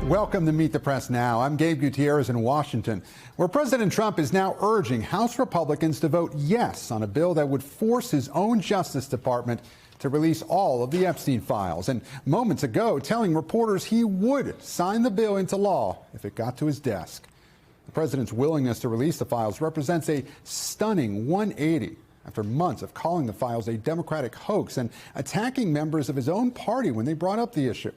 Welcome to Meet the Press Now. I'm Gabe Gutierrez in Washington, where President Trump is now urging House Republicans to vote yes on a bill that would force his own Justice Department to release all of the Epstein files. And moments ago, telling reporters he would sign the bill into law if it got to his desk. The president's willingness to release the files represents a stunning 180 after months of calling the files a Democratic hoax and attacking members of his own party when they brought up the issue.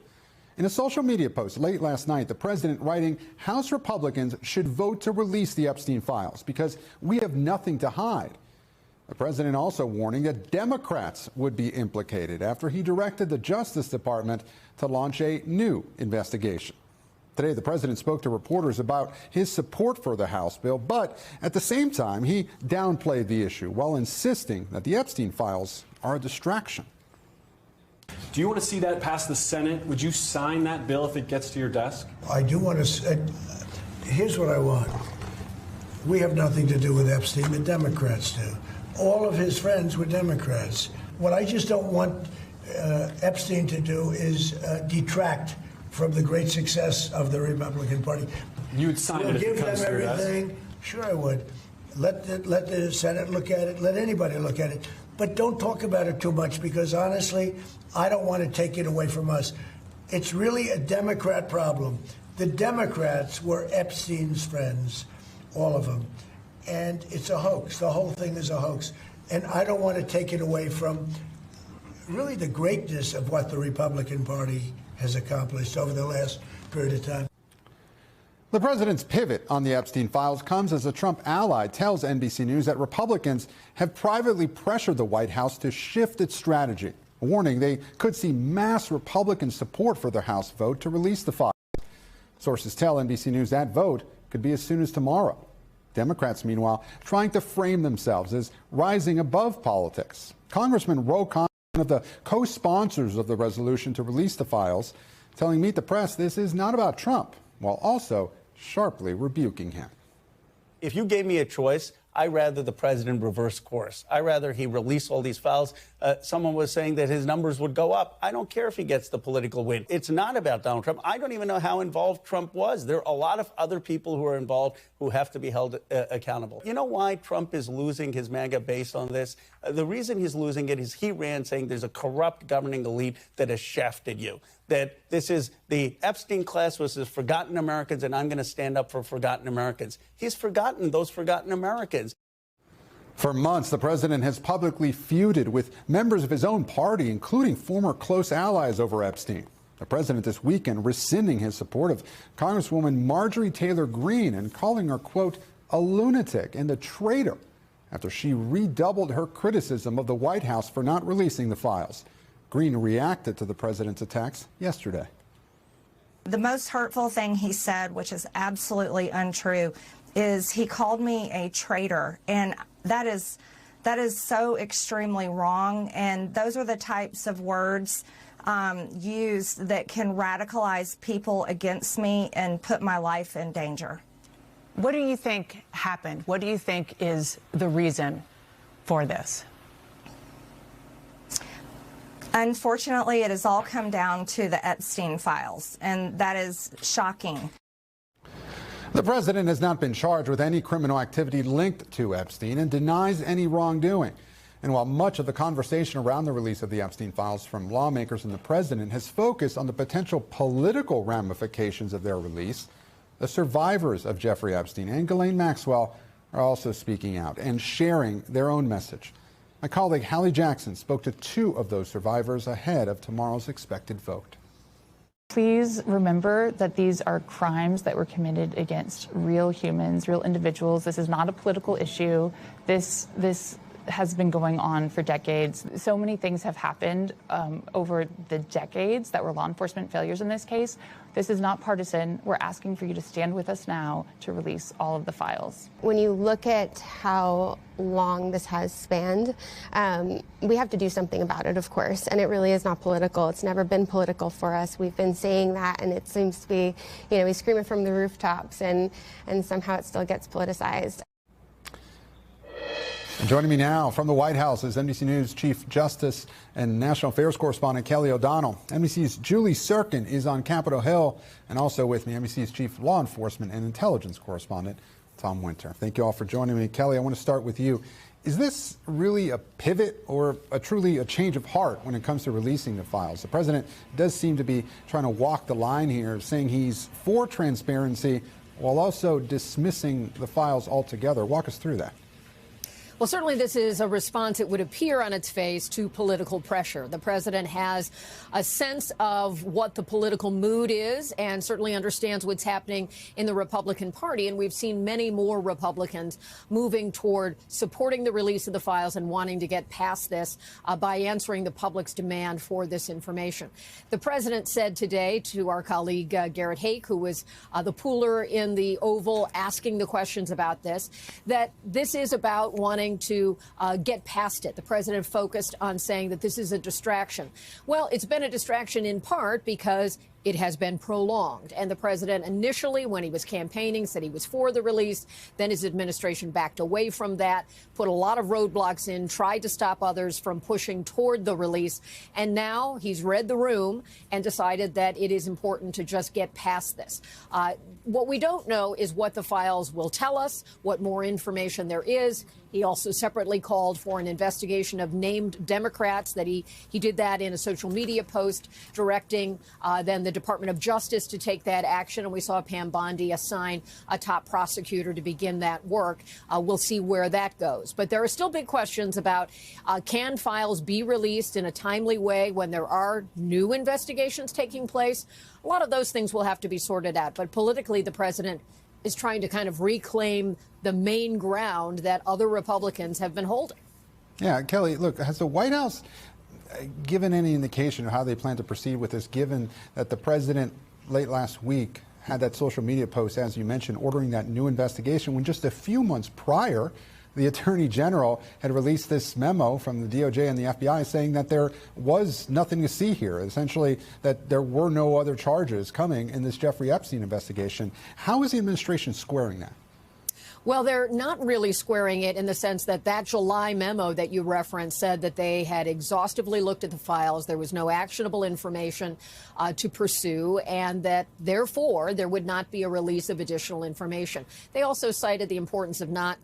In a social media post late last night, the president writing, House Republicans should vote to release the Epstein files because we have nothing to hide. The president also warning that Democrats would be implicated after he directed the Justice Department to launch a new investigation. Today, the president spoke to reporters about his support for the House bill, but at the same time, he downplayed the issue while insisting that the Epstein files are a distraction. Do you want to see that pass the Senate? Would you sign that bill if it gets to your desk? I do want to. Here's what I want. We have nothing to do with Epstein. The Democrats do. All of his friends were Democrats. What I just don't want Epstein to do is detract from the great success of the Republican Party. You would sign it if it comes to your desk? Give them everything. Sure, I would. Let the Senate look at it. Let anybody look at it. But don't talk about it too much because, honestly, I don't want to take it away from us. It's really a Democrat problem. The Democrats were Epstein's friends, all of them. And it's a hoax. The whole thing is a hoax. And I don't want to take it away from really the greatness of what the Republican Party has accomplished over the last period of time. The president's pivot on the Epstein files comes as a Trump ally tells NBC News that Republicans have privately pressured the White House to shift its strategy, warning they could see mass Republican support for their House vote to release the files. Sources tell NBC News that vote could be as soon as tomorrow. Democrats, meanwhile, trying to frame themselves as rising above politics. Congressman Ro Khanna, one of the co-sponsors of the resolution to release the files, telling Meet the Press this is not about Trump, while also sharply rebuking him. If you gave me a choice, I'd rather the president reverse course. I'd rather he release all these files. Someone was saying that his numbers would go up. I don't care if he gets the political win. It's not about Donald Trump. I don't even know how involved Trump was. There are a lot of other people who are involved who have to be held accountable. You know why Trump is losing his MAGA base on this? The reason he's losing it is he ran saying there's a corrupt governing elite that has shafted you. That this is the Epstein class was the forgotten Americans, and I'm going to stand up for forgotten Americans. He's forgotten those forgotten Americans. For months, the president has publicly feuded with members of his own party, including former close allies over Epstein. The president this weekend rescinding his support of Congresswoman Marjorie Taylor Greene and calling her, quote, a lunatic and a traitor after she redoubled her criticism of the White House for not releasing the files. Greene reacted to the president's attacks yesterday. The most hurtful thing he said, which is absolutely untrue, is he called me a traitor, and that is so extremely wrong. And those are the types of words used that can radicalize people against me and put my life in danger. What do you think happened? What do you think is the reason for this? Unfortunately, it has all come down to the Epstein files, and that is shocking. The president has not been charged with any criminal activity linked to Epstein and denies any wrongdoing. And while much of the conversation around the release of the Epstein files from lawmakers and the president has focused on the potential political ramifications of their release, the survivors of Jeffrey Epstein and Ghislaine Maxwell are also speaking out and sharing their own message. My colleague Hallie Jackson spoke to two of those survivors ahead of tomorrow's expected vote. Please remember that these are crimes that were committed against real humans, real individuals. This is not a political issue. This has been going on for decades. So many things have happened over the decades that were law enforcement failures in this case. This is not partisan. We're asking for you to stand with us now to release all of the files. When you look at how long this has spanned, we have to do something about it, of course, and it really is not political. It's never been political for us. We've been saying that, and it seems to be, we scream it from the rooftops, and somehow it still gets politicized. And joining me now from the White House is NBC News Chief Justice and National Affairs Correspondent Kelly O'Donnell. NBC's Julie Sirkin is on Capitol Hill, and also with me, NBC's Chief Law Enforcement and Intelligence Correspondent Tom Winter. Thank you all for joining me. Kelly, I want to start with you. Is this really a pivot or truly a change of heart when it comes to releasing the files? The president does seem to be trying to walk the line here, saying he's for transparency while also dismissing the files altogether. Walk us through that. Well, certainly this is a response, it would appear on its face, to political pressure. The president has a sense of what the political mood is and certainly understands what's happening in the Republican Party. And we've seen many more Republicans moving toward supporting the release of the files and wanting to get past this by answering the public's demand for this information. The president said today to our colleague Garrett Haake, who was the pooler in the Oval asking the questions about this, that this is about wanting to get past it. The president focused on saying that this is a distraction. Well, it's been a distraction in part because it has been prolonged. And the president initially, when he was campaigning, said he was for the release. Then his administration backed away from that, put a lot of roadblocks in, tried to stop others from pushing toward the release. And now he's read the room and decided that it is important to just get past this. What we don't know is what the files will tell us, what more information there is. He also separately called for an investigation of named Democrats, that he did that in a social media post, directing then the Department of Justice to take that action. And we saw Pam Bondi assign a top prosecutor to begin that work. We'll see where that goes. But there are still big questions about can files be released in a timely way when there are new investigations taking place? A lot of those things will have to be sorted out. But politically, the president is trying to kind of reclaim the main ground that other Republicans have been holding. Yeah, Kelly, look, has the White House given any indication of how they plan to proceed with this, given that the president late last week had that social media post, as you mentioned, ordering that new investigation when just a few months prior, the Attorney General had released this memo from the DOJ and the FBI saying that there was nothing to see here, essentially that there were no other charges coming in this Jeffrey Epstein investigation. How is the administration squaring that? Well, they're not really squaring it in the sense that that July memo that you referenced said that they had exhaustively looked at the files. There was no actionable information to pursue, and that, therefore, there would not be a release of additional information. They also cited the importance of not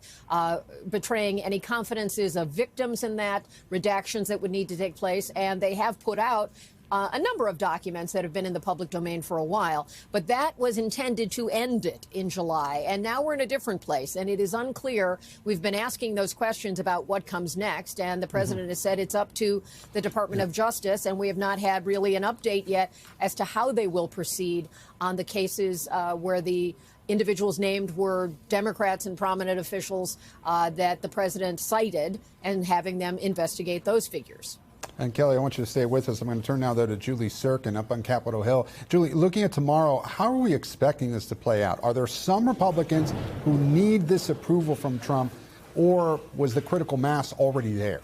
betraying any confidences of victims in that, redactions that would need to take place, and they have put out a number of documents that have been in the public domain for a while, but that was intended to end it in July. And now we're in a different place, and it is unclear. We've been asking those questions about what comes next, and the president has said it's up to the Department of Justice, and we have not had really an update yet as to how they will proceed on the cases where the individuals named were Democrats and prominent officials that the president cited, and having them investigate those figures. And Kelly, I want you to stay with us. I'm going to turn now, though, to Julie Sirkin up on Capitol Hill. Julie, looking at tomorrow, how are we expecting this to play out? Are there some Republicans who need this approval from Trump, or was the critical mass already there?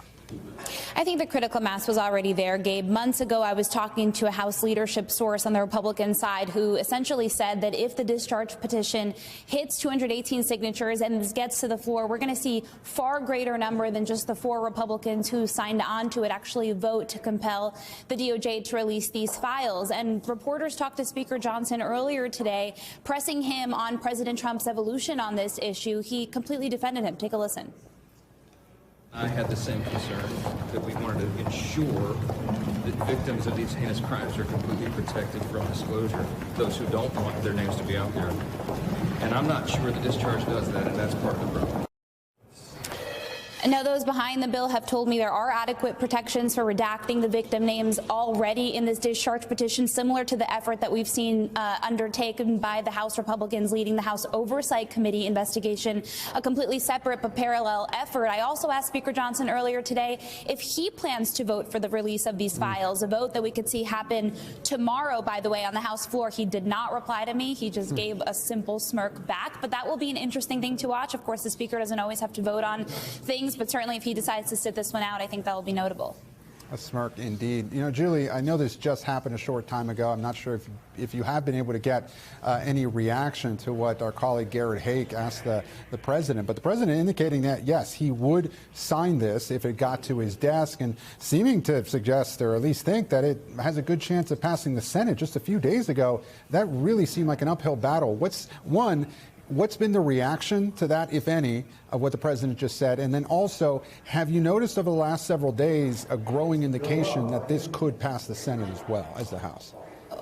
I think the critical mass was already there, Gabe. Months ago, I was talking to a House leadership source on the Republican side who essentially said that if the discharge petition hits 218 signatures and this gets to the floor, we're going to see far greater number than just the 4 Republicans who signed on to it actually vote to compel the DOJ to release these files. And reporters talked to Speaker Johnson earlier today, pressing him on President Trump's evolution on this issue. He completely defended him. Take a listen. I had the same concern, that we wanted to ensure that victims of these heinous crimes are completely protected from disclosure, those who don't want their names to be out there. And I'm not sure the discharge does that, and that's part of the problem. Now, those behind the bill have told me there are adequate protections for redacting the victim names already in this discharge petition, similar to the effort that we've seen undertaken by the House Republicans leading the House Oversight Committee investigation, a completely separate but parallel effort. I also asked Speaker Johnson earlier today if he plans to vote for the release of these files, a vote that we could see happen tomorrow, by the way, on the House floor. He did not reply to me. He just gave a simple smirk back. But that will be an interesting thing to watch. Of course, the Speaker doesn't always have to vote on things, but certainly if he decides to sit this one out, I think that will be notable. A smirk indeed. You know, Julie, I know this just happened a short time ago. I'm not sure if you have been able to get any reaction to what our colleague Garrett Haake asked the president. But the president indicating that, yes, he would sign this if it got to his desk, and seeming to suggest, or at least think, that it has a good chance of passing the Senate. Just a few days ago, that really seemed like an uphill battle. What's been the reaction to that, if any, of what the president just said? And then also, have you noticed over the last several days a growing indication that this could pass the Senate as well as the House?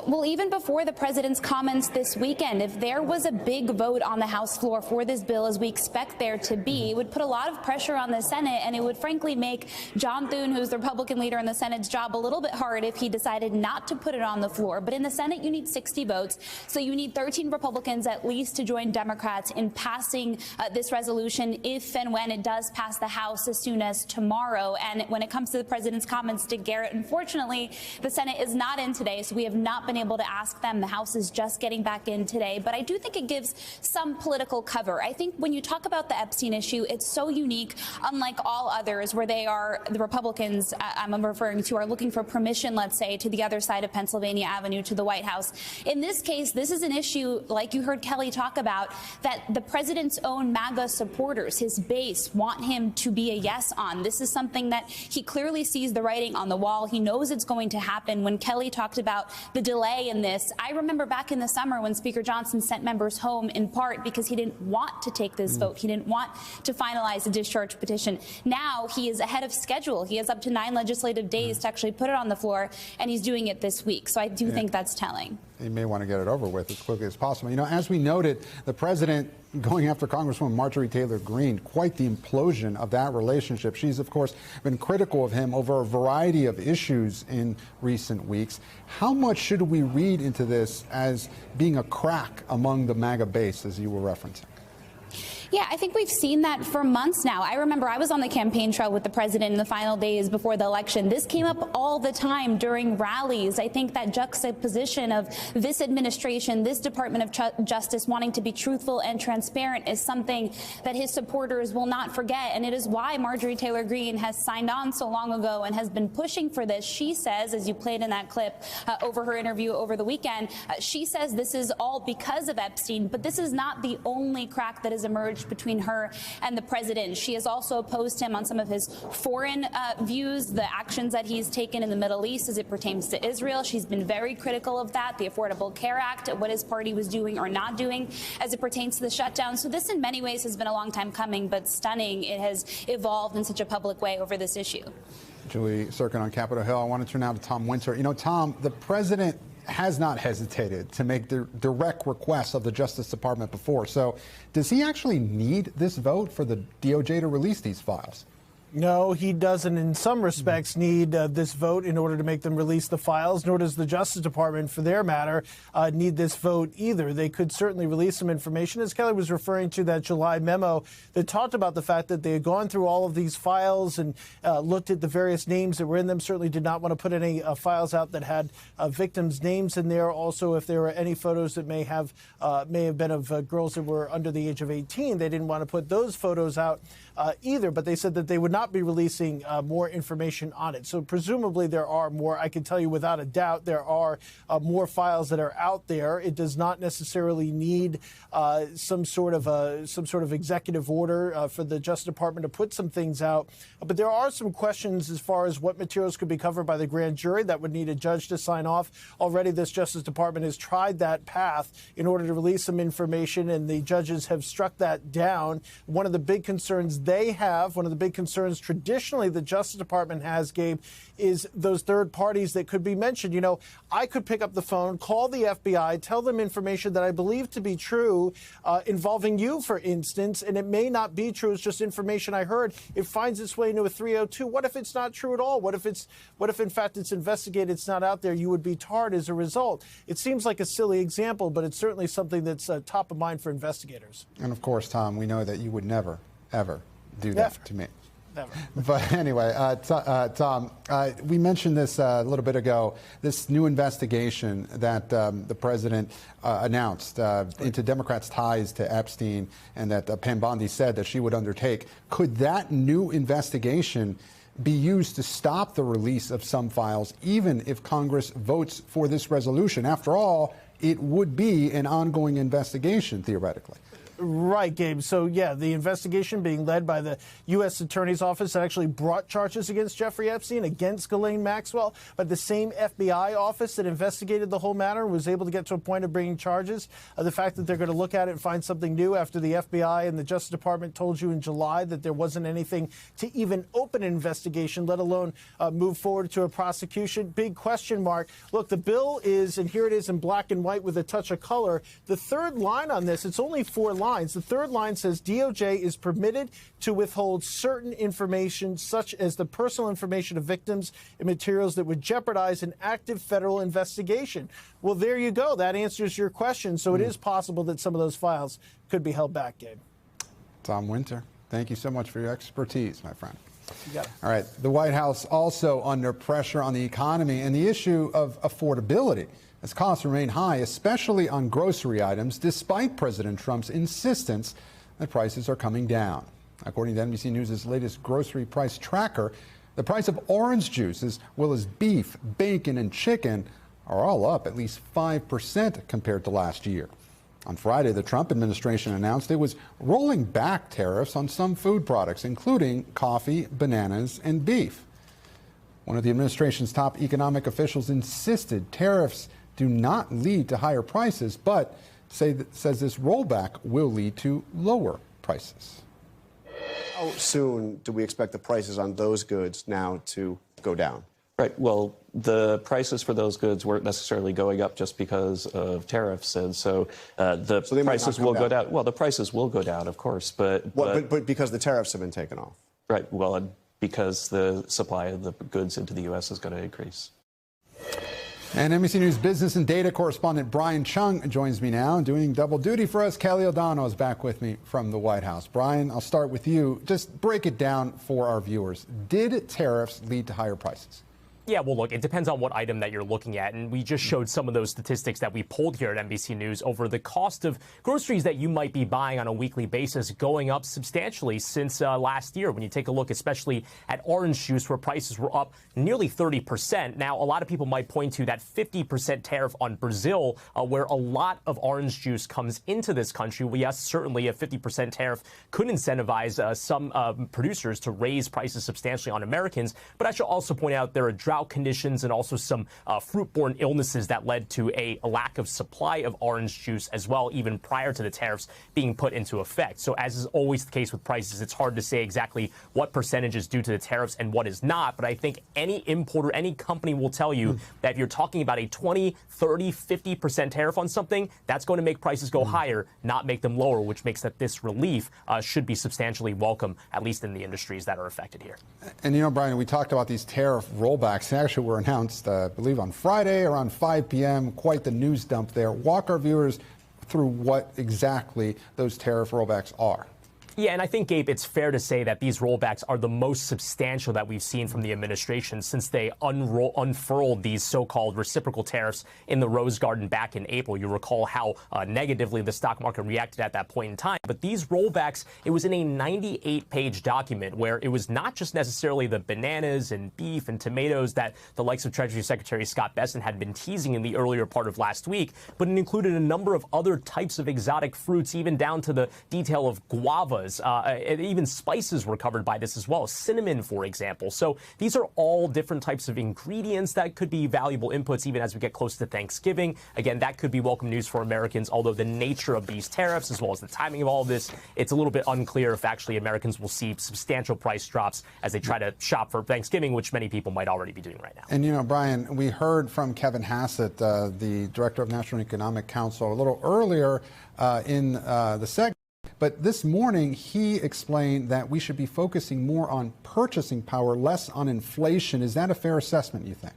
Well, even before the president's comments this weekend, if there was a big vote on the House floor for this bill, as we expect there to be, it would put a lot of pressure on the Senate, and it would frankly make John Thune, who's the Republican leader in the Senate's job, a little bit hard if he decided not to put it on the floor. But in the Senate, you need 60 votes, so you need 13 Republicans at least to join Democrats in passing this resolution if and when it does pass the House as soon as tomorrow. And when it comes to the president's comments to Garrett, unfortunately, the Senate is not in today, so we have not been able to ask them. The House is just getting back in today, but I do think it gives some political cover. I think when you talk about the Epstein issue, it's so unique, unlike all others, where they are, the Republicans I'm referring to, are looking for permission, let's say, to the other side of Pennsylvania Avenue, to the White House. In this case, this is an issue, like you heard Kelly talk about, that the president's own MAGA supporters, his base, want him to be a yes on. This is something that he clearly sees the writing on the wall. He knows it's going to happen. When Kelly talked about the delay in this, I remember back in the summer when Speaker Johnson sent members home in part because he didn't want to take this vote. He didn't want to finalize the discharge petition. Now he is ahead of schedule. He has up to 9 legislative days to actually put it on the floor, and he's doing it this week. So I do think that's telling. He may want to get it over with as quickly as possible. You know, as we noted, the president going after Congresswoman Marjorie Taylor Greene, quite the implosion of that relationship. She's, of course, been critical of him over a variety of issues in recent weeks. How much should we read into this as being a crack among the MAGA base, as you were referencing? Yeah, I think we've seen that for months now. I remember I was on the campaign trail with the president in the final days before the election. This came up all the time during rallies. I think that juxtaposition of this administration, this Department of Justice wanting to be truthful and transparent is something that his supporters will not forget. And it is why Marjorie Taylor Greene has signed on so long ago and has been pushing for this. She says, as you played in that clip over her interview over the weekend, she says this is all because of Epstein, but this is not the only crack that has emerged between her and the president. She has also opposed him on some of his foreign views, the actions that he's taken in the Middle East as it pertains to Israel. She's been very critical of that, the Affordable Care Act, what his party was doing or not doing as it pertains to the shutdown. So this in many ways has been a long time coming, but stunning it has evolved in such a public way over this issue. Julie Sirkin on Capitol Hill. I want to turn now to Tom Winter. You know, Tom, the president has not hesitated to make the direct requests of the Justice Department before. So does he actually need this vote for the DOJ to release these files? No, he doesn't in some respects need this vote in order to make them release the files, nor does the Justice Department, for their matter, need this vote either. They could certainly release some information, as Kelly was referring to that July memo that talked about the fact that they had gone through all of these files and looked at the various names that were in them, certainly did not want to put any files out that had victims' names in there. Also, if there were any photos that may have been of girls that were under the age of 18, they didn't want to put those photos out either, but they said that they would not be releasing more information on it. So presumably there are more. I can tell you without a doubt there are more files that are out there. It does not necessarily need some sort of executive order for the Justice Department to put some things out. But there are some questions as far as what materials could be covered by the grand jury that would need a judge to sign off. Already this Justice Department has tried that path in order to release some information, and the judges have struck that down. One of the big concerns they have, one of the big concerns traditionally the Justice Department has, Gabe, is those third parties that could be mentioned. You know, I could pick up the phone, call the FBI, tell them information that I believe to be true involving you, for instance, and it may not be true. It's just information I heard. It finds its way into a 302. What if it's not true at all? What if in fact it's investigated, it's not out there? You would be tarred as a result. It seems like a silly example, but it's certainly something that's top of mind for investigators. And of course, Tom, we know that you would never, ever do that to me. Never. But anyway, Tom, we mentioned this a little bit ago, this new investigation that the president announced into Democrats' ties to Epstein, and that Pam Bondi said that she would undertake. Could that new investigation be used to stop the release of some files, even if Congress votes for this resolution. After all, it would be an ongoing investigation, theoretically. Right, Gabe. So, yeah, the investigation being led by the U.S. Attorney's Office that actually brought charges against Jeffrey Epstein, against Ghislaine Maxwell, but the same FBI office that investigated the whole matter was able to get to a point of bringing charges. The fact that they're going to look at it and find something new after the FBI and the Justice Department told you in July that there wasn't anything to even open an investigation, let alone move forward to a prosecution. Big question mark. Look, the bill is, and here it is in black and white with a touch of color. The third line on this, it's only 4 lines. The third line says DOJ is permitted to withhold certain information, such as the personal information of victims and materials that would jeopardize an active federal investigation. Well, there you go. That answers your question. So it is possible that some of those files could be held back, Gabe. Tom Winter, thank you so much for your expertise, my friend. You got it. All right. The White House also under pressure on the economy and the issue of affordability, as costs remain high, especially on grocery items, despite President Trump's insistence that prices are coming down. According to NBC News' latest grocery price tracker, the price of orange juice, as well as beef, bacon, and chicken, are all up at least 5% compared to last year. On Friday, the Trump administration announced it was rolling back tariffs on some food products, including coffee, bananas, and beef. One of the administration's top economic officials insisted tariffs do not lead to higher prices, but says this rollback will lead to lower prices. How soon do we expect the prices on those goods now to go down? Right. Well, the prices for those goods weren't necessarily going up just because of tariffs, and so the prices will go down. Well, the prices will go down, of course, but because the tariffs have been taken off. Right. Well, and because the supply of the goods into the U.S. is going to increase. And NBC News business and data correspondent Brian Chung joins me now, doing double duty for us. Kelly O'Donnell is back with me from the White House. Brian, I'll start with you. Just break it down for our viewers. Did tariffs lead to higher prices? Yeah, well, look, it depends on what item that you're looking at. And we just showed some of those statistics that we pulled here at NBC News over the cost of groceries that you might be buying on a weekly basis going up substantially since last year. When you take a look, especially at orange juice, where prices were up nearly 30%. Now, a lot of people might point to that 50% tariff on Brazil, where a lot of orange juice comes into this country. Well, yes, certainly a 50% tariff could incentivize some producers to raise prices substantially on Americans. But I should also point out there are drought conditions and also some fruit-borne illnesses that led to a lack of supply of orange juice as well, even prior to the tariffs being put into effect. So as is always the case with prices, it's hard to say exactly what percentage is due to the tariffs and what is not. But I think any importer, any company will tell you that if you're talking about a 20, 30, 50% tariff on something, that's going to make prices go higher, not make them lower, which makes that this relief should be substantially welcome, at least in the industries that are affected here. And, you know, Brian, we talked about these tariff rollbacks. They actually were announced, I believe, on Friday around 5 p.m. Quite the news dump there. Walk our viewers through what exactly those tariff rollbacks are. Yeah, and I think, Gabe, it's fair to say that these rollbacks are the most substantial that we've seen from the administration since they unfurled these so-called reciprocal tariffs in the Rose Garden back in April. You recall how negatively the stock market reacted at that point in time. But these rollbacks, it was in a 98-page document where it was not just necessarily the bananas and beef and tomatoes that the likes of Treasury Secretary Scott Bessent had been teasing in the earlier part of last week, but it included a number of other types of exotic fruits, even down to the detail of guavas. Even spices were covered by this as well, cinnamon, for example. So these are all different types of ingredients that could be valuable inputs even as we get close to Thanksgiving. Again, that could be welcome news for Americans, although the nature of these tariffs, as well as the timing of all of this, it's a little bit unclear if actually Americans will see substantial price drops as they try to shop for Thanksgiving, which many people might already be doing right now. And, you know, Brian, we heard from Kevin Hassett, the Director of National Economic Council, a little earlier in the segment. But this morning, he explained that we should be focusing more on purchasing power, less on inflation. Is that a fair assessment, you think?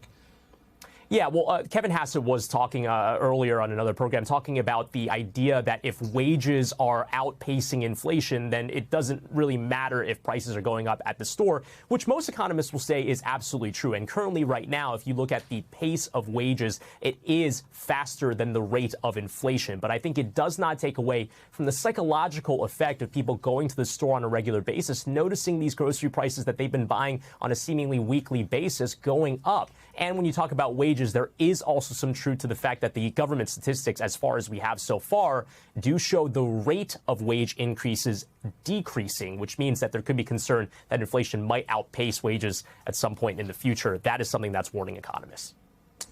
Yeah, well, Kevin Hassett was talking earlier on another program, talking about the idea that if wages are outpacing inflation, then it doesn't really matter if prices are going up at the store, which most economists will say is absolutely true. And currently right now, if you look at the pace of wages, it is faster than the rate of inflation. But I think it does not take away from the psychological effect of people going to the store on a regular basis, noticing these grocery prices that they've been buying on a seemingly weekly basis going up. And when you talk about wages, there is also some truth to the fact that the government statistics, as far as we have so far, do show the rate of wage increases decreasing, which means that there could be concern that inflation might outpace wages at some point in the future. That is something that's warning economists.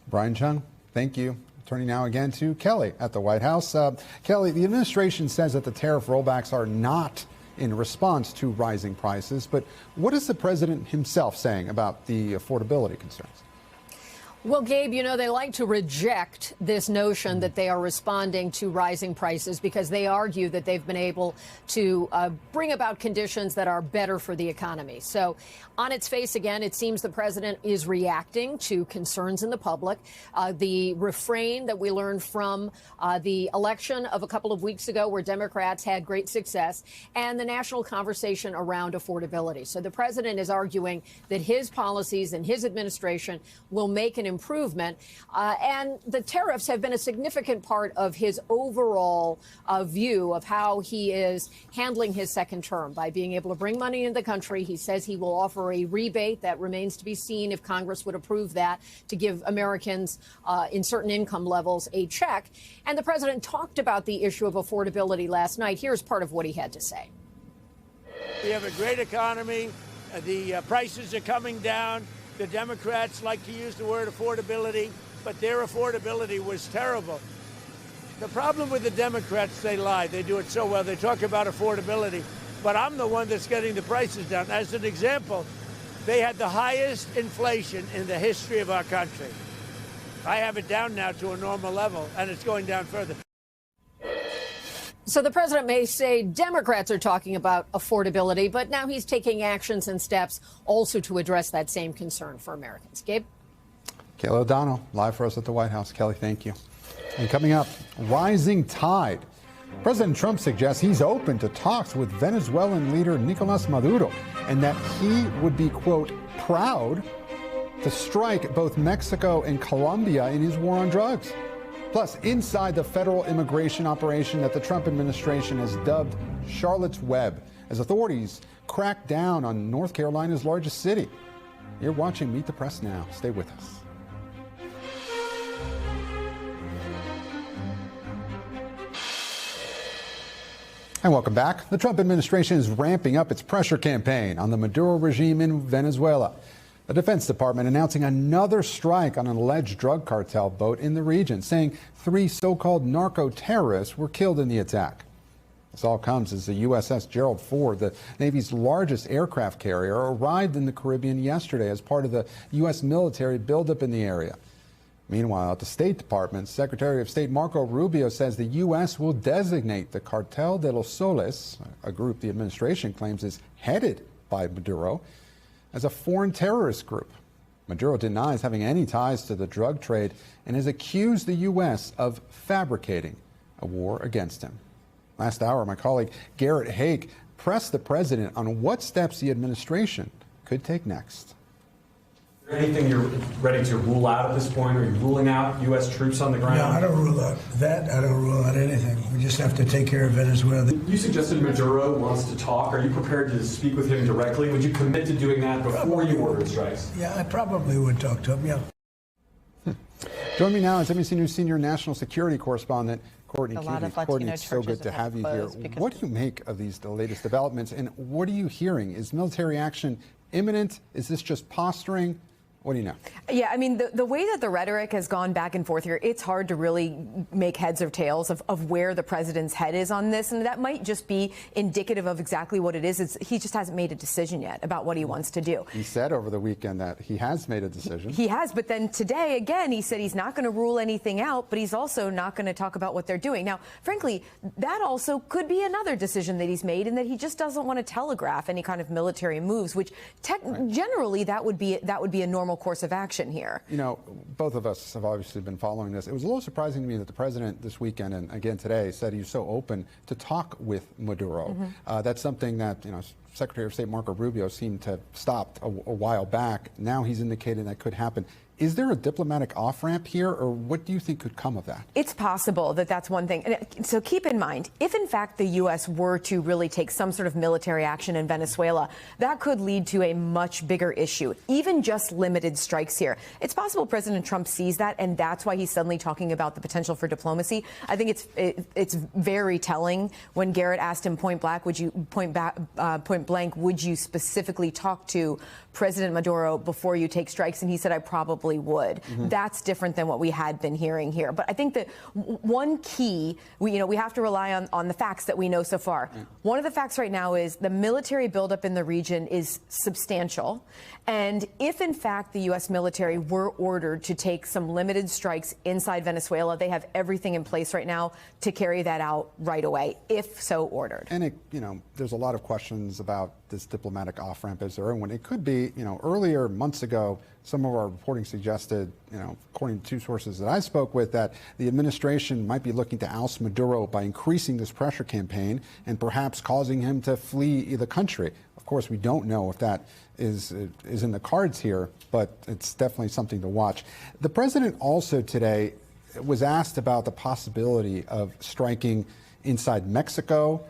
Brian Chung, thank you. Turning now again to Kelly at the White House. Kelly, the administration says that the tariff rollbacks are not in response to rising prices, but what is the president himself saying about the affordability concerns? Well, Gabe, you know, they like to reject this notion that they are responding to rising prices because they argue that they've been able to bring about conditions that are better for the economy. So on its face, again, it seems the president is reacting to concerns in the public. The refrain that we learned from the election of a couple of weeks ago where Democrats had great success and the national conversation around affordability. So the president is arguing that his policies and his administration will make an improvement. And the tariffs have been a significant part of his overall view of how he is handling his second term by being able to bring money into the country. He says he will offer a rebate that remains to be seen if Congress would approve that to give Americans in certain income levels a check. And the president talked about the issue of affordability last night. Here's part of what he had to say. We have a great economy. The prices are coming down. The Democrats like to use the word affordability, but their affordability was terrible. The problem with the Democrats, they lie. They do it so well. They talk about affordability, but I'm the one that's getting the prices down. As an example, they had the highest inflation in the history of our country. I have it down now to a normal level, and it's going down further. So the president may say Democrats are talking about affordability, but now he's taking actions and steps also to address that same concern for Americans. Gabe? Kelly O'Donnell, live for us at the White House. Kelly, thank you. And coming up, rising tide. President Trump suggests he's open to talks with Venezuelan leader Nicolás Maduro and that he would be, quote, proud to strike both Mexico and Colombia in his war on drugs. Plus, inside the federal immigration operation that the Trump administration has dubbed Charlotte's Web, as authorities crack down on North Carolina's largest city. You're watching Meet the Press now. Stay with us. And welcome back. The Trump administration is ramping up its pressure campaign on the Maduro regime in Venezuela. The Defense Department announcing another strike on an alleged drug cartel boat in the region, saying 3 so-called narco-terrorists were killed in the attack. This all comes as the USS Gerald Ford, the Navy's largest aircraft carrier, arrived in the Caribbean yesterday as part of the U.S. military buildup in the area. Meanwhile, at the State Department, Secretary of State Marco Rubio says the U.S. will designate the Cartel de los Soles, a group the administration claims is headed by Maduro, as a foreign terrorist group. Maduro denies having any ties to the drug trade and has accused the U.S. of fabricating a war against him. Last hour, my colleague Garrett Haake pressed the president on what steps the administration could take next. Is there anything you're ready to rule out at this point? Are you ruling out U.S. troops on the ground? No, I don't rule out that. I don't rule out anything. We just have to take care of Venezuela. You suggested Maduro wants to talk. Are you prepared to speak with him directly? Would you commit to doing that before you ordered strikes? Yeah, I probably would talk to him, yeah. Join me now is NBC News senior national security correspondent Courtney Keavy. Courtney, it's so good to have you here. What do you make of the latest developments, and what are you hearing? Is military action imminent? Is this just posturing? What do you know? Yeah, I mean, the way that the rhetoric has gone back and forth here, it's hard to really make heads or tails of where the president's head is on this. And that might just be indicative of exactly what it is. He just hasn't made a decision yet about what he wants to do. He said over the weekend that he has made a decision. He has, but then today, again, he said he's not going to rule anything out, but he's also not going to talk about what they're doing. Now, frankly, that also could be another decision that he's made, and that he just doesn't want to telegraph any kind of military moves, which generally that would be a normal normal course of action here. You know, both of us have obviously been following this. It was a little surprising to me that the president this weekend and again today said he's so open to talk with Maduro. That's something that, you know, Secretary of State Marco Rubio seemed to have stopped a while back. Now he's indicating that could happen. Is there a diplomatic off-ramp here, or what do you think could come of that? It's possible that that's one thing. And so keep in mind, if in fact the U.S. were to really take some sort of military action in Venezuela, that could lead to a much bigger issue, even just limited strikes here. It's possible President Trump sees that, and that's why he's suddenly talking about the potential for diplomacy. I think it's very telling when Garrett asked him point blank, would you specifically talk to President Maduro before you take strikes? And he said, I probably would. That's different than what we had been hearing here. But I think that one key, we have to rely on the facts that we know so far. One of the facts right now is the military buildup in the region is substantial. And if, in fact, the U.S. military were ordered to take some limited strikes inside Venezuela, they have everything in place right now to carry that out right away, if so ordered. And, there's a lot of questions about this diplomatic off-ramp. Is there one? It could be, earlier, months ago, some of our reporting suggested, according to two sources that I spoke with, that the administration might be looking to oust Maduro by increasing this pressure campaign and perhaps causing him to flee the country. Of course, we don't know if that is in the cards here, but it's definitely something to watch. The president also today was asked about the possibility of striking inside Mexico.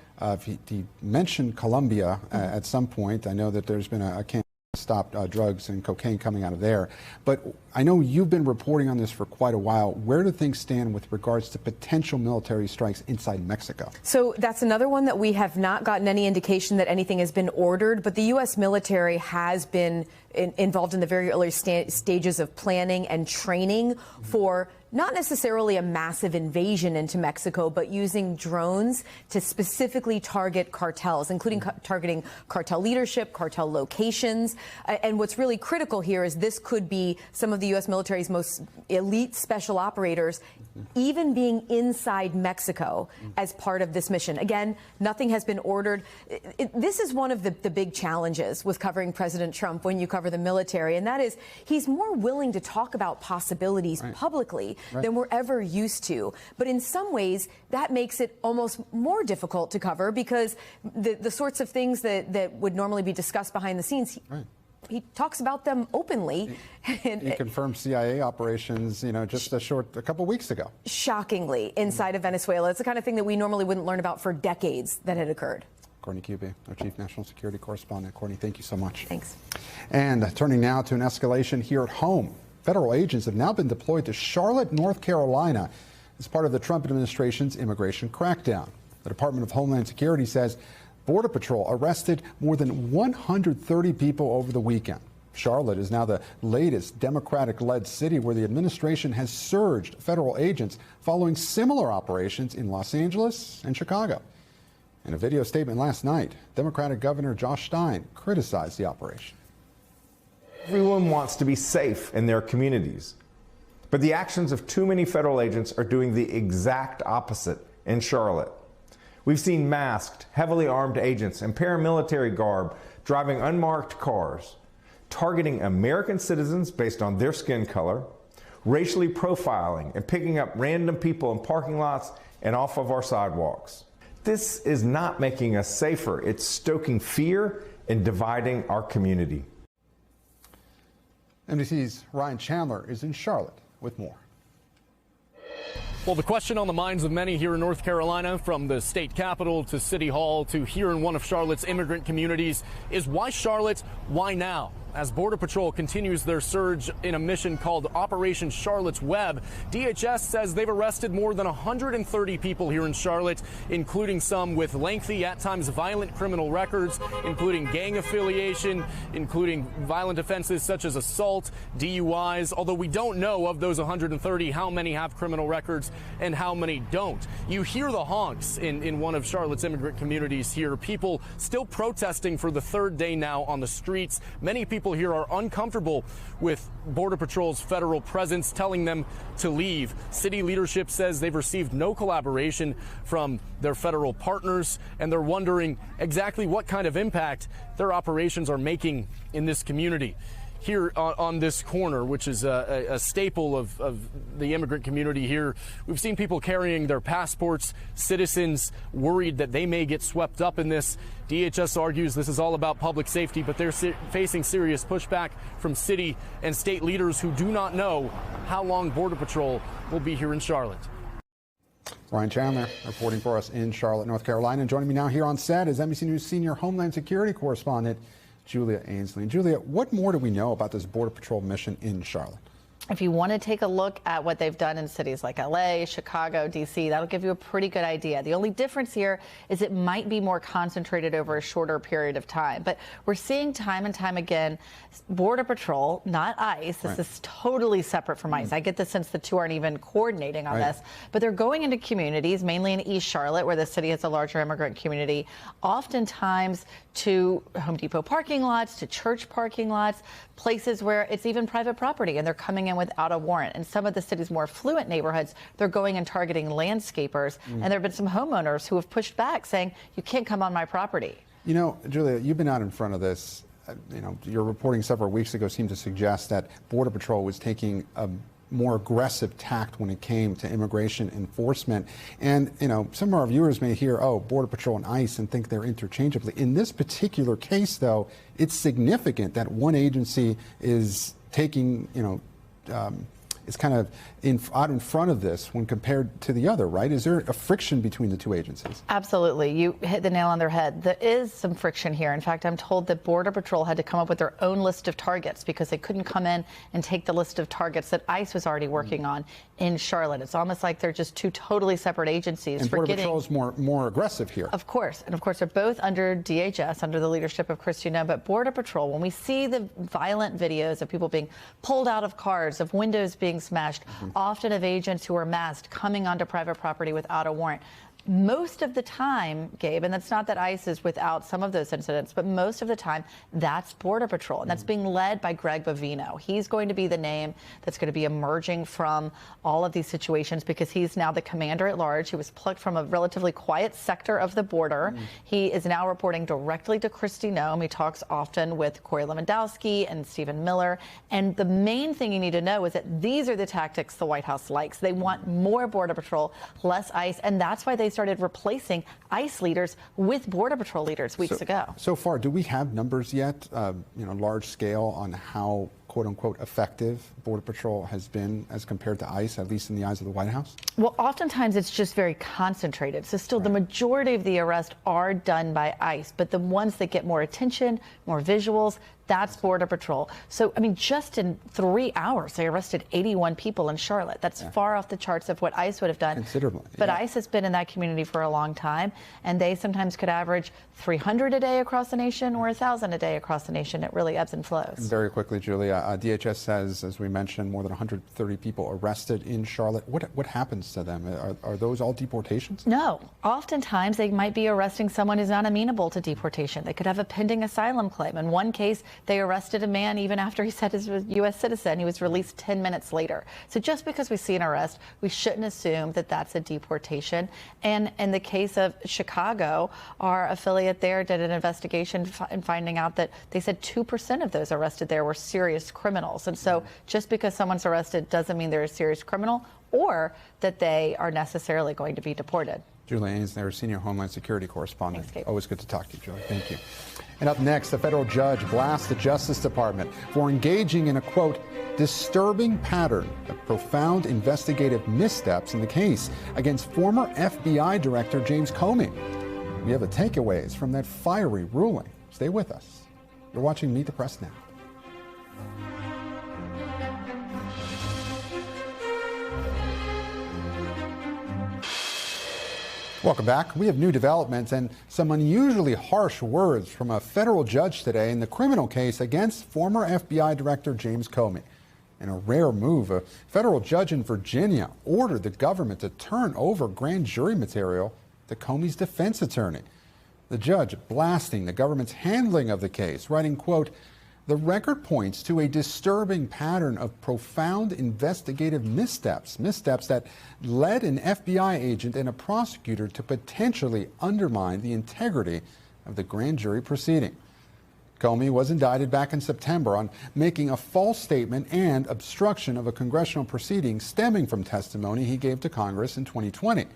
He mentioned Colombia at some point. I know that there's been a campaign to stop drugs and cocaine coming out of there. But I know you've been reporting on this for quite a while. Where do things stand with regards to potential military strikes inside Mexico? So that's another one that we have not gotten any indication that anything has been ordered, but the U.S. military has been involved in the very early stages of planning and training for not necessarily a massive invasion into Mexico, but using drones to specifically target cartels, including targeting cartel leadership, cartel locations. And what's really critical here is this could be some of the U.S. military's most elite special operators even being inside Mexico as part of this mission. Again, nothing has been ordered. This is one of the big challenges with covering President Trump when you cover the military, and that is he's more willing to talk about possibilities publicly than we're ever used to. But in some ways, that makes it almost more difficult to cover because the sorts of things that would normally be discussed behind the scenes, he talks about them openly. He confirmed CIA operations, just a couple weeks ago. Shockingly, inside of Venezuela. It's the kind of thing that we normally wouldn't learn about for decades that had occurred. Courtney Kube, our Chief National Security Correspondent. Courtney, thank you so much. Thanks. And turning now to an escalation here at home. Federal agents have now been deployed to Charlotte, North Carolina as part of the Trump administration's immigration crackdown. The Department of Homeland Security says Border Patrol arrested more than 130 people over the weekend. Charlotte is now the latest Democratic-led city where the administration has surged federal agents following similar operations in Los Angeles and Chicago. In a video statement last night, Democratic Governor Josh Stein criticized the operation. Everyone wants to be safe in their communities, but the actions of too many federal agents are doing the exact opposite in Charlotte. We've seen masked, heavily armed agents in paramilitary garb driving unmarked cars, targeting American citizens based on their skin color, racially profiling and picking up random people in parking lots and off of our sidewalks. This is not making us safer. It's stoking fear and dividing our community. NBC's Ryan Chandler is in Charlotte with more. Well, the question on the minds of many here in North Carolina, from the state capitol to City Hall to here in one of Charlotte's immigrant communities, is why Charlotte, why now? As Border Patrol continues their surge in a mission called Operation Charlotte's Web, DHS says they've arrested more than 130 people here in Charlotte, including some with lengthy, at times violent criminal records, including gang affiliation, including violent offenses such as assault, DUIs, although we don't know of those 130 how many have criminal records and how many don't. You hear the honks in one of Charlotte's immigrant communities here, people still protesting for the third day now on the streets. Many people here are uncomfortable with Border Patrol's federal presence, telling them to leave. City leadership says they've received no collaboration from their federal partners, and they're wondering exactly what kind of impact their operations are making in this community. here on this corner, which is a staple of the immigrant community here. We've seen people carrying their passports, citizens worried that they may get swept up in this. DHS argues this is all about public safety, but they're facing serious pushback from city and state leaders who do not know how long Border Patrol will be here in Charlotte. Ryan Chandler reporting for us in Charlotte, North Carolina. And joining me now here on set is NBC News senior Homeland Security correspondent Julia Ainsley. And Julia, what more do we know about this Border Patrol mission in Charlotte? If you want to take a look at what they've done in cities like LA, Chicago, DC, that'll give you a pretty good idea. The only difference here is it might be more concentrated over a shorter period of time. But we're seeing time and time again, Border Patrol, not ICE. This is totally separate from ICE. I get the sense the two aren't even coordinating on this. But they're going into communities, mainly in East Charlotte, where the city has a larger immigrant community, oftentimes to Home Depot parking lots, to church parking lots, places where it's even private property, and they're coming in without a warrant. In some of the city's more affluent neighborhoods, they're going and targeting landscapers. And there have been some homeowners who have pushed back saying, you can't come on my property. You know, Julia, you've been out in front of this. You know, your reporting several weeks ago seemed to suggest that Border Patrol was taking a more aggressive tact when it came to immigration enforcement. And, you know, some of our viewers may hear, oh, Border Patrol and ICE and think they're interchangeably. In this particular case, though, it's significant that one agency is taking, you know, is kind of out in front of this when compared to the other, right? Is there a friction between the two agencies? Absolutely. You hit the nail on their head. There is some friction here. In fact, I'm told that Border Patrol had to come up with their own list of targets because they couldn't come in and take the list of targets that ICE was already working on in Charlotte. It's almost like they're just two totally separate agencies. And Border Patrol is more aggressive here. Of course. And of course, they're both under DHS, under the leadership of Christy Noem. But Border Patrol, when we see the violent videos of people being pulled out of cars, of windows being smashed, often of agents who are masked coming onto private property without a warrant. Most of the time, Gabe, and that's not that ICE is without some of those incidents, but most of the time, that's Border Patrol. And that's being led by Greg Bovino. He's going to be the name that's going to be emerging from all of these situations because he's now the commander at large. He was plucked from a relatively quiet sector of the border. He is now reporting directly to Christy Noem. He talks often with Corey Lewandowski and Stephen Miller. And the main thing you need to know is that these are the tactics the White House likes. They want more Border Patrol, less ICE, and that's why they started replacing ICE leaders with Border Patrol leaders weeks ago. So far, do we have numbers yet, you know, large scale on how quote unquote effective Border Patrol has been as compared to ICE, at least in the eyes of the White House? Well, oftentimes it's just very concentrated. So still the majority of the arrests are done by ICE, but the ones that get more attention, more visuals, that's Border Patrol. So, I mean, just in 3 hours, they arrested 81 people in Charlotte. That's far off the charts of what ICE would have done. Considerably. But ICE has been in that community for a long time, and they sometimes could average 300 a day across the nation or 1,000 a day across the nation. It really ebbs and flows. And very quickly, Julia, DHS says, as we mentioned, more than 130 people arrested in Charlotte. What happens to them? Are those all deportations? No. Oftentimes, they might be arresting someone who's not amenable to deportation. They could have a pending asylum claim. In one case, they arrested a man even after he said he was a U.S. citizen. He was released 10 minutes later. So just because we see an arrest, we shouldn't assume that that's a deportation. And in the case of Chicago, our affiliate there did an investigation and finding out that they said 2% of those arrested there were serious criminals. And so just because someone's arrested doesn't mean they're a serious criminal or that they are necessarily going to be deported. Julia Ainsley, our senior Homeland Security correspondent. Thanks, always good to talk to you, Julia. Thank you. And up next, a federal judge blasts the Justice Department for engaging in a, quote, disturbing pattern of profound investigative missteps in the case against former FBI Director James Comey. We have the takeaways from that fiery ruling. Stay with us. You're watching Meet the Press Now. Welcome back. We have new developments and some unusually harsh words from a federal judge today in the criminal case against former FBI Director James Comey. In a rare move, a federal judge in Virginia ordered the government to turn over grand jury material to Comey's defense attorney. The judge blasting the government's handling of the case, writing, quote, the record points to a disturbing pattern of profound investigative missteps that led an FBI agent and a prosecutor to potentially undermine the integrity of the grand jury proceeding. Comey was indicted back in September on making a false statement and obstruction of a congressional proceeding stemming from testimony he gave to Congress in 2020.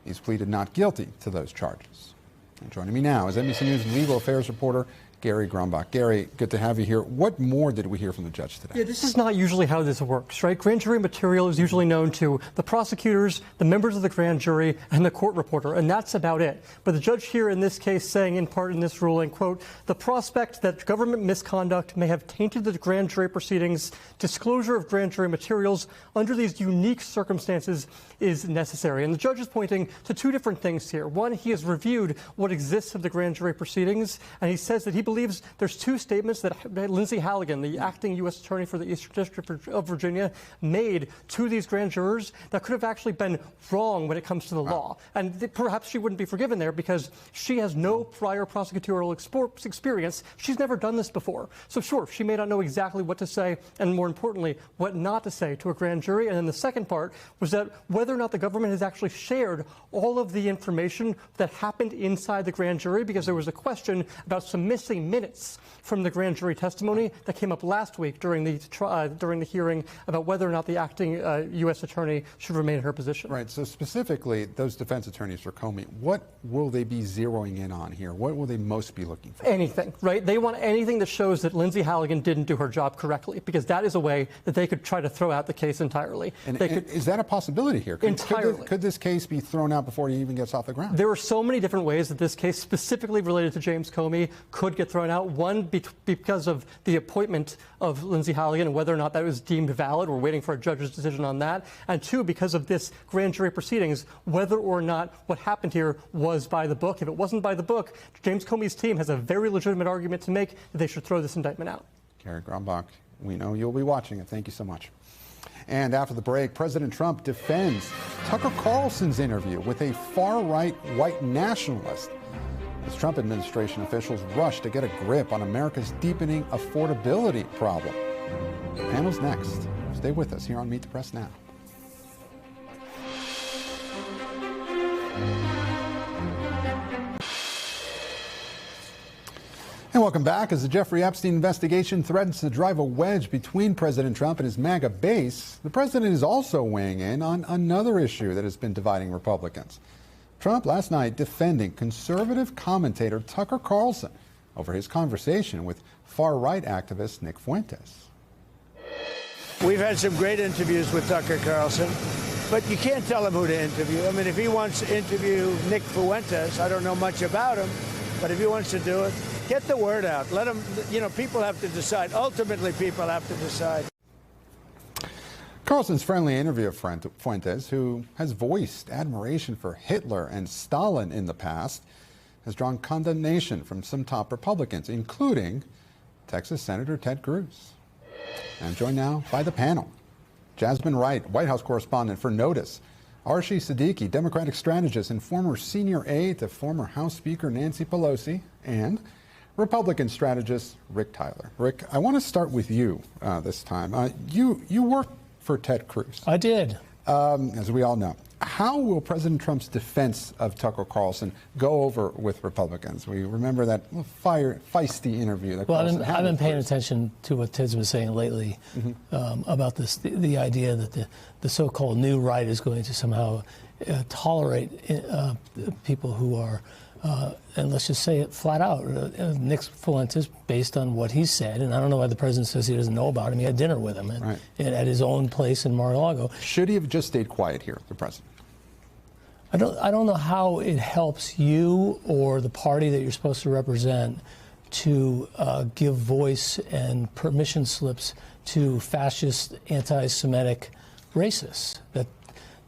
He's pleaded not guilty to those charges. And joining me now is NBC News legal affairs reporter Gary Grumbach. Gary, good to have you here. What more did we hear from the judge today? Yeah, this is not usually how this works, right? Grand jury material is usually known to the prosecutors, the members of the grand jury, and the court reporter, and that's about it. But the judge here in this case saying in part in this ruling, quote, the prospect that government misconduct may have tainted the grand jury proceedings, disclosure of grand jury materials under these unique circumstances is necessary. And the judge is pointing to two different things here. One, he has reviewed what exists of the grand jury proceedings, and he says that he believes there's two statements that Lindsay Halligan, the acting U.S. attorney for the Eastern District of Virginia, made to these grand jurors that could have actually been wrong when it comes to the law. And perhaps she wouldn't be forgiven there because she has no prior prosecutorial experience. She's never done this before. So sure, she may not know exactly what to say and, more importantly, what not to say to a grand jury. And then the second part was that whether or not the government has actually shared all of the information that happened inside the grand jury, because there was a question about some missing minutes from the grand jury testimony that came up last week during the hearing about whether or not the acting U.S. attorney should remain in her position. Right. So specifically, those defense attorneys for Comey, what will they be zeroing in on here? What will they most be looking for? Anything, right? They want anything that shows that Lindsay Halligan didn't do her job correctly, because that is a way that they could try to throw out the case entirely. And is that a possibility here? Could this case be thrown out before he even gets off the ground? There are so many different ways that this case, specifically related to James Comey, could get thrown out. One, because of the appointment of Lindsay Halligan and whether or not that was deemed valid. We're waiting for a judge's decision on that. And two, because of this grand jury proceedings, whether or not what happened here was by the book. If it wasn't by the book, James Comey's team has a very legitimate argument to make that they should throw this indictment out. Gary Grumbach, we know you'll be watching it. Thank you so much. And after the break, President Trump defends Tucker Carlson's interview with a far-right white nationalist as Trump administration officials rush to get a grip on America's deepening affordability problem. The panel's next. Stay with us here on Meet the Press Now. And welcome back. As the Jeffrey Epstein investigation threatens to drive a wedge between President Trump and his MAGA base, the president is also weighing in on another issue that has been dividing Republicans. Trump last night defending conservative commentator Tucker Carlson over his conversation with far-right activist Nick Fuentes. We've had some great interviews with Tucker Carlson, but you can't tell him who to interview. I mean, if he wants to interview Nick Fuentes, I don't know much about him, but if he wants to do it, get the word out. Let him, people have to decide. Ultimately, people have to decide. Carlson's friendly interview of Fuentes, who has voiced admiration for Hitler and Stalin in the past, has drawn condemnation from some top Republicans, including Texas Senator Ted Cruz. I'm joined now by the panel. Jasmine Wright, White House correspondent for Notice. Arshi Siddiqui, Democratic strategist and former senior aide to former House Speaker Nancy Pelosi. And Republican strategist Rick Tyler. Rick, I want to start with you this time. You worked for Ted Cruz. I did. As we all know. How will President Trump's defense of Tucker Carlson go over with Republicans? We remember that feisty interview. That I've been paying attention to what Ted's been saying lately about this, the idea that the so-called new right is going to somehow tolerate people who are, and let's just say it flat out, Nick Fuentes, based on what he said, and I don't know why the president says he doesn't know about him. He had dinner with him at his own place in Mar-a-Lago. Should he have just stayed quiet here, the president? I don't know how it helps you or the party that you're supposed to represent to give voice and permission slips to fascist, anti-Semitic racists. That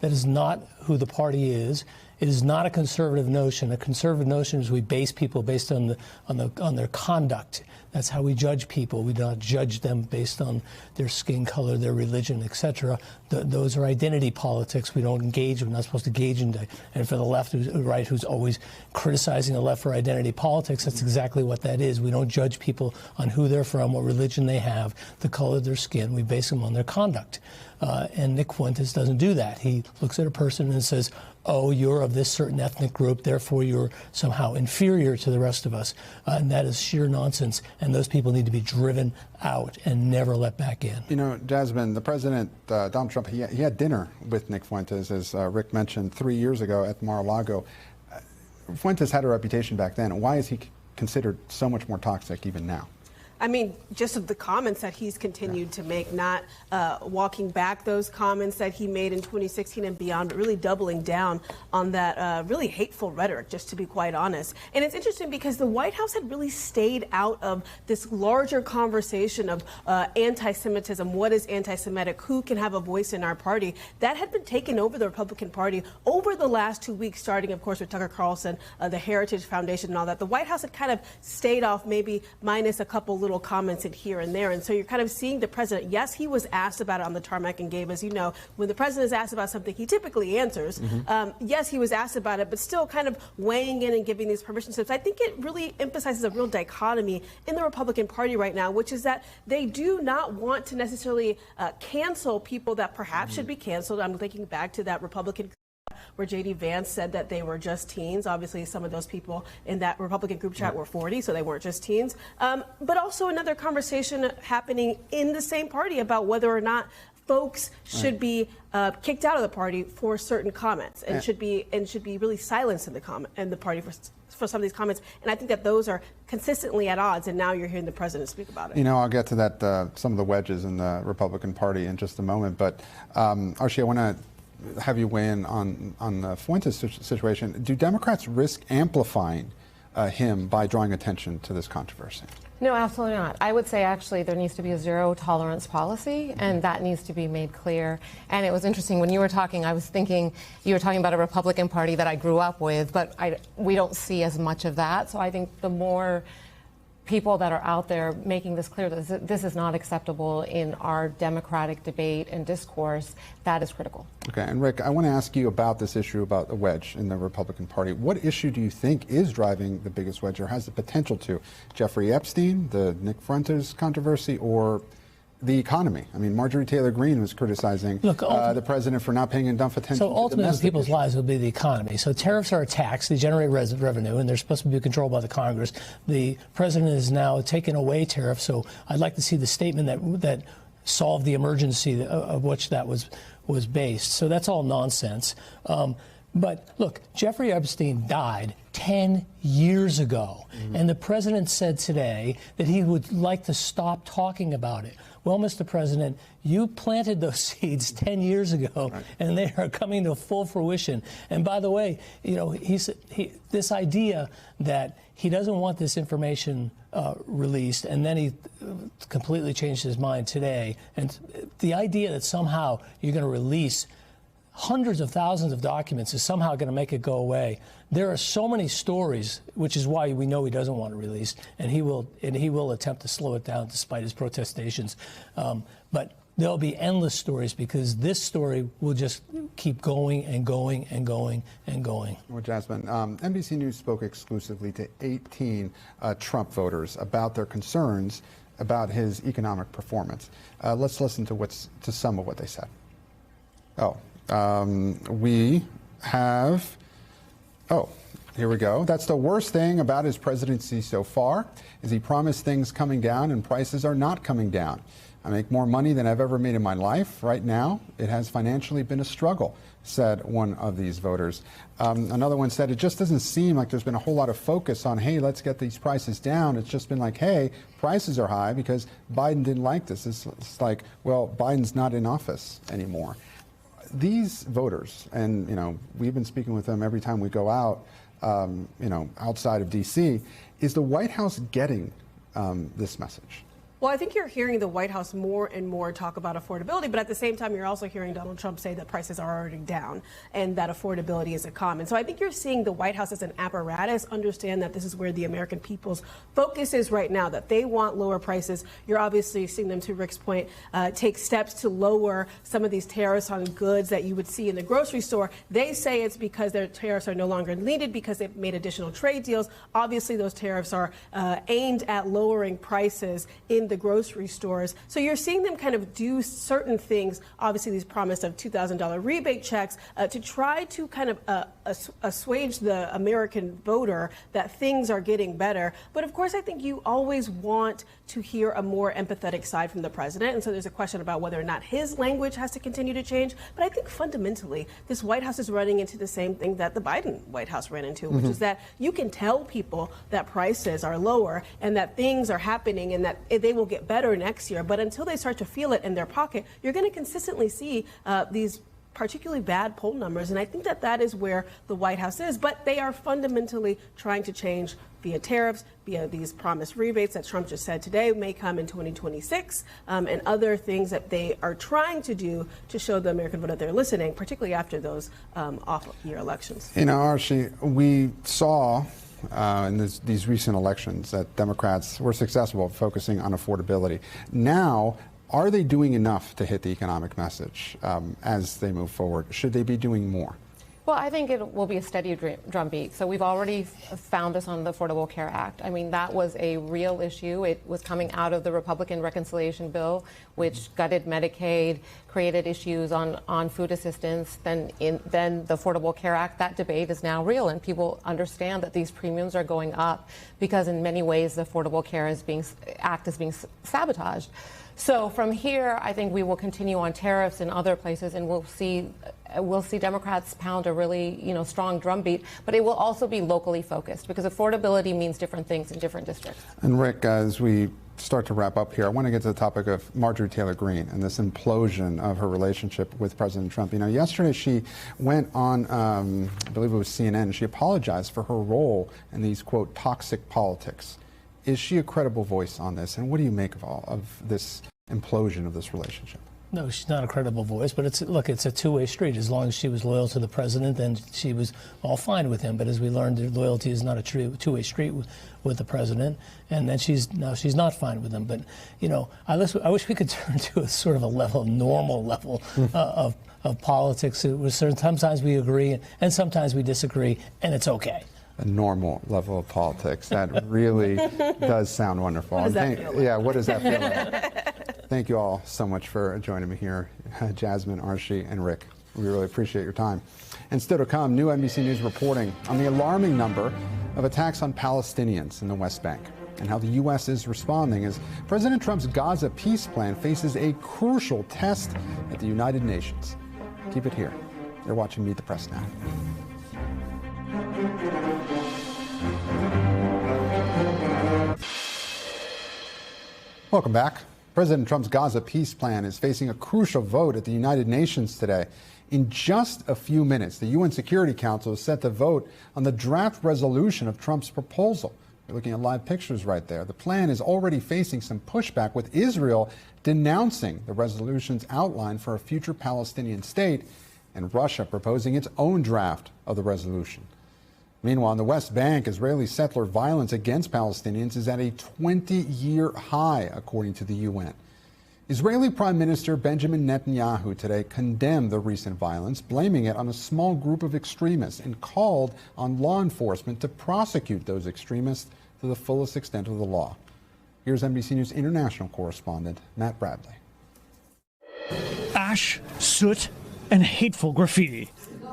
is not who the party is. It is not a conservative notion. A conservative notion is we base people based on their conduct. That's how we judge people. We do not judge them based on their skin color, their religion, etc. Those are identity politics. We don't engage. We're not supposed to engage in. And for the left, right, who's always criticizing the left for identity politics, that's exactly what that is. We don't judge people on who they're from, what religion they have, the color of their skin. We base them on their conduct. And Nick Fuentes doesn't do that. He looks at a person and says, oh, you're of this certain ethnic group, therefore you're somehow inferior to the rest of us. And that is sheer nonsense. And those people need to be driven out and never let back in. You know, Jasmine, the president, Donald Trump, he had dinner with Nick Fuentes, as Rick mentioned, 3 years ago at Mar-a-Lago. Fuentes had a reputation back then. Why is he considered so much more toxic even now? I mean, just of the comments that he's continued to make, not walking back those comments that he made in 2016 and beyond, but really doubling down on that really hateful rhetoric, just to be quite honest. And it's interesting because the White House had really stayed out of this larger conversation of anti-Semitism. What is anti-Semitic? Who can have a voice in our party? That had been taken over the Republican Party over the last 2 weeks, starting, of course, with Tucker Carlson, the Heritage Foundation and all that. The White House had kind of stayed off, maybe minus a couple little comments in here and there. And so you're kind of seeing the president, yes, he was asked about it on the tarmac and Gabe, as you know, when the president is asked about something, he typically answers. Yes, he was asked about it, but still kind of weighing in and giving these permission slips. I think it really emphasizes a real dichotomy in the Republican Party right now, which is that they do not want to necessarily cancel people that perhaps should be canceled. I'm thinking back to that Republican where J.D. Vance said that they were just teens. Obviously, some of those people in that Republican group chat were 40, so they weren't just teens. But also another conversation happening in the same party about whether or not folks should be kicked out of the party for certain comments and should be really silenced in the party for some of these comments. And I think that those are consistently at odds, and now you're hearing the president speak about it. You know, I'll get to that, some of the wedges in the Republican Party in just a moment. But Archie, I want to have you weigh in on the Fuentes situation. Do Democrats risk amplifying him by drawing attention to this controversy? No, absolutely not. I would say actually there needs to be a zero tolerance policy, and that needs to be made clear. And it was interesting when you were talking, I was thinking you were talking about a Republican Party that I grew up with, but we don't see as much of that. So I think the more people that are out there making this clear that this is not acceptable in our democratic debate and discourse, that is critical. Okay, and Rick, I want to ask you about this issue about the wedge in the Republican Party. What issue do you think is driving the biggest wedge, or has the potential to? Jeffrey Epstein, the Nick Fuentes controversy, or the economy? I mean, Marjorie Taylor Greene was criticizing the president for not paying enough attention So to ultimately, people's lives will be the economy. So tariffs are a tax. They generate revenue, and they're supposed to be controlled by the Congress. The president is now taking away tariffs. So I'd like to see the statement that solved the emergency of which that was based. So that's all nonsense. But look, Jeffrey Epstein died 10 years ago, and the president said today that he would like to stop talking about it. Well, Mr. President, you planted those seeds 10 years ago, and they are coming to full fruition. And by the way, you know, this idea that he doesn't want this information released, and then he completely changed his mind today. And the idea that somehow you're going to release hundreds of thousands of documents is somehow going to make it go away. There are so many stories, which is why we know he doesn't want to release, and he will attempt to slow it down despite his protestations. But there'll be endless stories because this story will just keep going and going and going and going. Well, Jasmine, NBC News spoke exclusively to 18 Trump voters about their concerns about his economic performance. Let's listen to some of what they said. Here we go. That's the worst thing about his presidency so far, is he promised things coming down and prices are not coming down. I make more money than I've ever made in my life. Right now, it has financially been a struggle, said one of these voters. Another one said, it just doesn't seem like there's been a whole lot of focus on, hey, let's get these prices down. It's just been like, hey, prices are high because Biden didn't like this. It's like, well, Biden's not in office anymore. These voters, and you know, we've been speaking with them every time we go out, you know, outside of D.C., is the White House getting this message? Well, I think you're hearing the White House more and more talk about affordability, but at the same time, you're also hearing Donald Trump say that prices are already down and that affordability is a common. So I think you're seeing the White House as an apparatus understand that this is where the American people's focus is right now, that they want lower prices. You're obviously seeing them, to Rick's point, take steps to lower some of these tariffs on goods that you would see in the grocery store. They say it's because their tariffs are no longer needed because they've made additional trade deals. Obviously, those tariffs are aimed at lowering prices in the the grocery stores. So you're seeing them kind of do certain things, obviously these promise of $2,000 rebate checks, to try to kind of assuage the American voter that things are getting better. But of course, I think you always want to hear a more empathetic side from the president. And so there's a question about whether or not his language has to continue to change. But I think fundamentally, this White House is running into the same thing that the Biden White House ran into, which is that you can tell people that prices are lower and that things are happening and that they will get better next year. But until they start to feel it in their pocket, you're going to consistently see these particularly bad poll numbers. And I think that that is where the White House is. But they are fundamentally trying to change via tariffs, via these promised rebates that Trump just said today may come in 2026, and other things that they are trying to do to show the American voter they're listening, particularly after those off-year elections. You know, Archie, we saw in these recent elections that Democrats were successful at focusing on affordability. Now, are they doing enough to hit the economic message as they move forward? Should they be doing more? Well, I think it will be a steady drumbeat. So we've already found this on the Affordable Care Act. I mean, that was a real issue. It was coming out of the Republican reconciliation bill, which gutted Medicaid, created issues on food assistance. Then the Affordable Care Act, that debate is now real, and people understand that these premiums are going up because in many ways the Affordable Care Act is being sabotaged. So from here, I think we will continue on tariffs in other places, and we'll see Democrats pound a really strong drumbeat. But it will also be locally focused because affordability means different things in different districts. And Rick, as we start to wrap up here, I want to get to the topic of Marjorie Taylor Greene and this implosion of her relationship with President Trump. You know, yesterday she went on, I believe it was CNN, and she apologized for her role in these, quote, toxic politics. Is she a credible voice on this? And what do you make of this implosion of this relationship? No, she's not a credible voice, but it's a two-way street. As long as she was loyal to the president, then she was all fine with him. But as we learned, loyalty is not a two-way street with the president, and then she's not fine with him. But I wish we could turn to a sort of a normal level of politics. It was sometimes we agree and sometimes we disagree, and it's okay. A normal level of politics. That really does sound wonderful. What does that feel like? Yeah, what does that feel like? Thank you all so much for joining me here, Jasmine, Archie, and Rick. We really appreciate your time. And still to come, new NBC News reporting on the alarming number of attacks on Palestinians in the West Bank and how the U.S. is responding as President Trump's Gaza peace plan faces a crucial test at the United Nations. Keep it here. You're watching Meet the Press Now. Welcome back. President Trump's Gaza peace plan is facing a crucial vote at the United Nations today. In just a few minutes, the UN Security Council is set to vote on the draft resolution of Trump's proposal. You're looking at live pictures right there. The plan is already facing some pushback, with Israel denouncing the resolution's outline for a future Palestinian state and Russia proposing its own draft of the resolution. Meanwhile, in the West Bank, Israeli settler violence against Palestinians is at a 20-year high, according to the UN. Israeli Prime Minister Benjamin Netanyahu today condemned the recent violence, blaming it on a small group of extremists, and called on law enforcement to prosecute those extremists to the fullest extent of the law. Here's NBC News international correspondent Matt Bradley. Ash, soot, and hateful graffiti.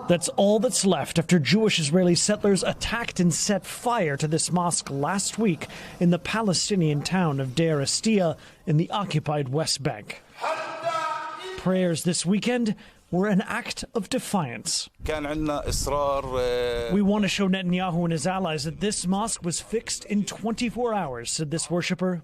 That's all that's left after Jewish Israeli settlers attacked and set fire to this mosque last week in the Palestinian town of Deir Estia in the occupied West Bank. Prayers this weekend were an act of defiance. We want to show Netanyahu and his allies that this mosque was fixed in 24 hours, said this worshiper.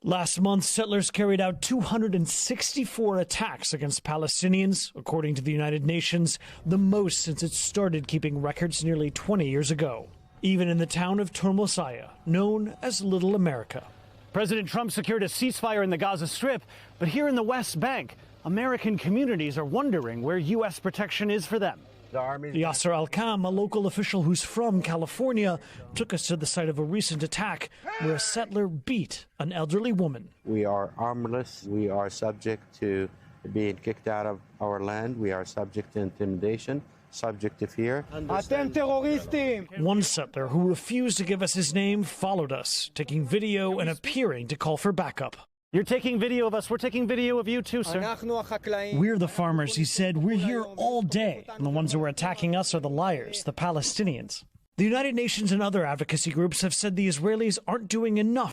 Last month, settlers carried out 264 attacks against Palestinians, according to the United Nations, the most since it started keeping records nearly 20 years ago. Even in the town of Tormosaya, known as Little America. President Trump secured a ceasefire in the Gaza Strip, but here in the West Bank, American communities are wondering where U.S. protection is for them. Yasser Al-Kam, a local official who's from California, took us to the site of a recent attack where a settler beat an elderly woman. We are armless. We are subject to being kicked out of our land. We are subject to intimidation, subject to fear. One settler who refused to give us his name followed us, taking video and appearing to call for backup. You're taking video of us. We're taking video of you too, sir. We're the farmers, he said. We're here all day. And the ones who are attacking us are the liars, the Palestinians. The United Nations and other advocacy groups have said the Israelis aren't doing enough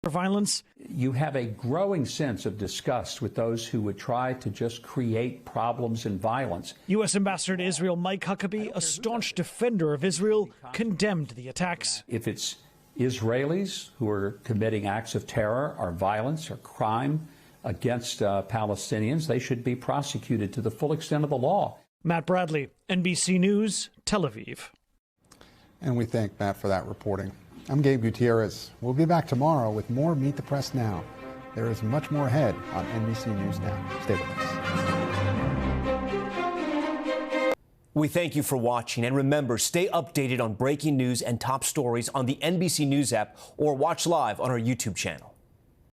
for violence. You have a growing sense of disgust with those who would try to just create problems and violence. U.S. Ambassador to Israel Mike Huckabee, a staunch defender of Israel, condemned the attacks. If it's Israelis who are committing acts of terror or violence or crime against Palestinians, they should be prosecuted to the full extent of the law. Matt Bradley, NBC News, Tel Aviv. And we thank Matt for that reporting. I'm Gabe Gutierrez. We'll be back tomorrow with more Meet the Press Now. There is much more ahead on NBC News Now. Stay with us. We thank you for watching, and remember, stay updated on breaking news and top stories on the NBC News app or watch live on our YouTube channel.